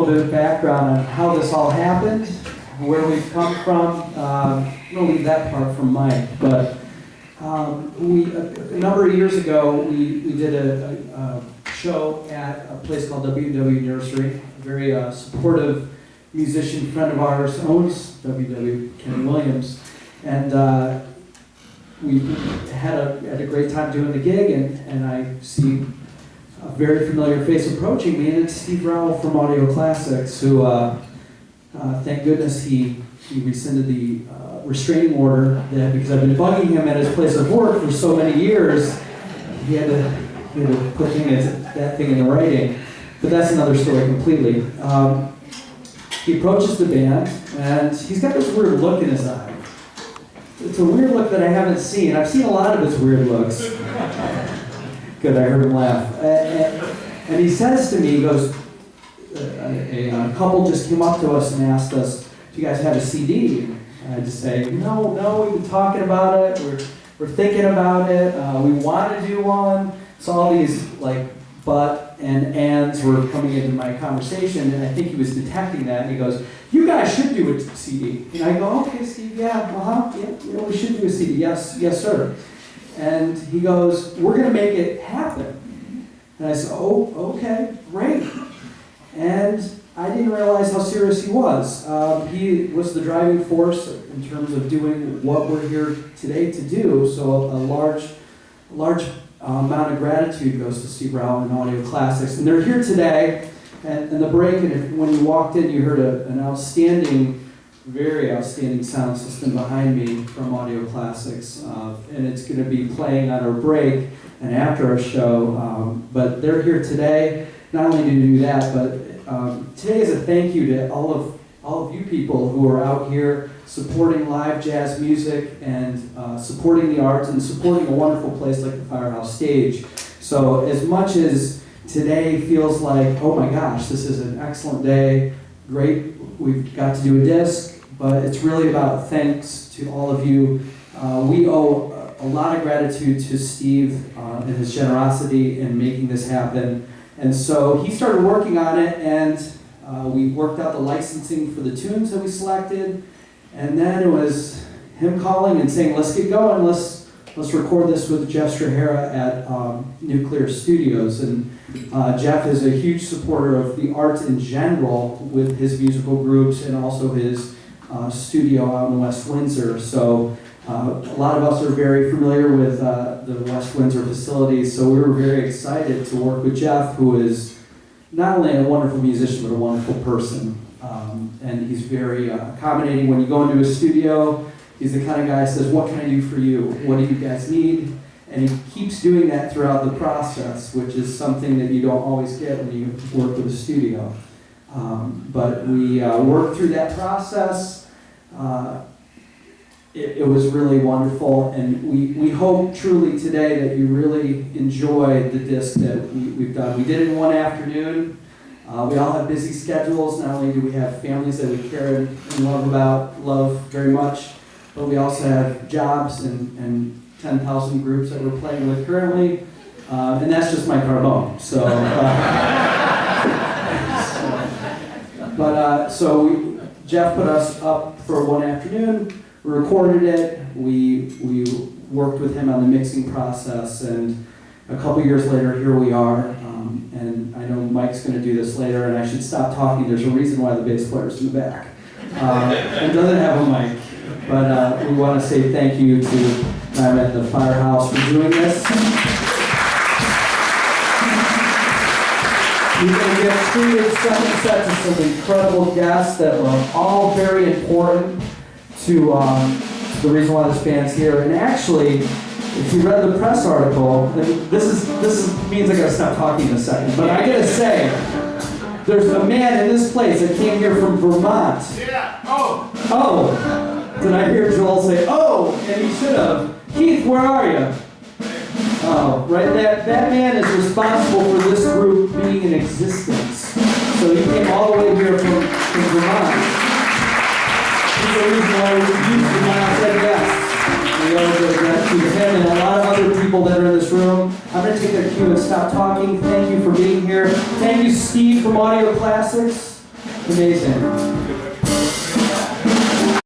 little bit of background on how this all happened, where we've come from. I'm going to leave that part from Mike, but a number of years ago, we did a show at a place called WW Nursery. A very supportive musician friend of ours owns WW, Ken Williams, and we had a great time doing the gig, and I see a very familiar face approaching me, and it's Steve Rowell from Audio Classics, who, thank goodness he rescinded the restraining order because I've been bugging him at his place of work for so many years. He had to put that thing in writing, but that's another story completely. He approaches the band, and he's got this weird look in his eye. It's a weird look that I haven't seen. I've seen a lot of his weird looks. Good, I heard him laugh. And he says to me, he goes, a couple just came up to us and asked us, do you guys have a CD? And I just say, no, we've been talking about it, we're thinking about it, we want to do one. So all these but and ands were coming into my conversation, and I think he was detecting that, and he goes, you guys should do a CD. And I go, okay, Steve, yeah, we should do a CD, yes, sir. And he goes, we're going to make it happen. And I said, oh, okay, great. And I didn't realize how serious he was. He was the driving force in terms of doing what we're here today to do. So a large amount of gratitude goes to Steve Rowell and Audio Classics. And they're here today. And the break, and when you walked in, you heard an very outstanding sound system behind me from Audio Classics, and it's going to be playing on our break and after our show. But they're here today, not only to do that, but today is a thank you to all of you people who are out here supporting live jazz music and supporting the arts and supporting a wonderful place like the Firehouse Stage. So as much as today feels like, oh my gosh, this is an excellent day, great, we've got to do a disc, but it's really about thanks to all of you. We owe a lot of gratitude to Steve and his generosity in making this happen. And so he started working on it, and we worked out the licensing for the tunes that we selected, and then it was him calling and saying, let's get going, let's record this with Jeff Strahara at Nuclear Studios. And Jeff is a huge supporter of the arts in general with his musical groups and also his studio out in West Windsor. So a lot of us are very familiar with the West Windsor facilities, so we were very excited to work with Jeff, who is not only a wonderful musician, but a wonderful person. And he's very accommodating. When you go into his studio, he's the kind of guy that says, what can I do for you? What do you guys need? And he keeps doing that throughout the process, which is something that you don't always get when you work with a studio. But we worked through that process. It was really wonderful, and we hope truly today that you really enjoy the disc that we've done. We did it in one afternoon. We all have busy schedules. Not only do we have families that we care and love very much, but we also have jobs and 10,000 groups that we're playing with currently, and that's just my carbone. So Jeff put us up for one afternoon. We recorded it. We worked with him on the mixing process, and a couple years later, here we are. And I know Mike's going to do this later, and I should stop talking. There's a reason why the bass player's in the back and doesn't have a mic. But we want to say thank you to them at the Firehouse for doing this. You're going to get treated second set to some incredible guests that were all very important to the reason why this band's here. And actually, if you read the press article, this means I gotta stop talking in a second, but I gotta say, there's a man in this place that came here from Vermont. Yeah, Oh, did I hear Joel say, oh, and he should have. Keith, where are you? Oh, right, that man is responsible for this group being in existence. So he came all the way here from Vermont. He's the reason why we used to not say yes. We owe the gratitude to him and a lot of other people that are in this room. I'm going to take their cue and stop talking. Thank you for being here. Thank you, Steve from Audio Classics. Amazing.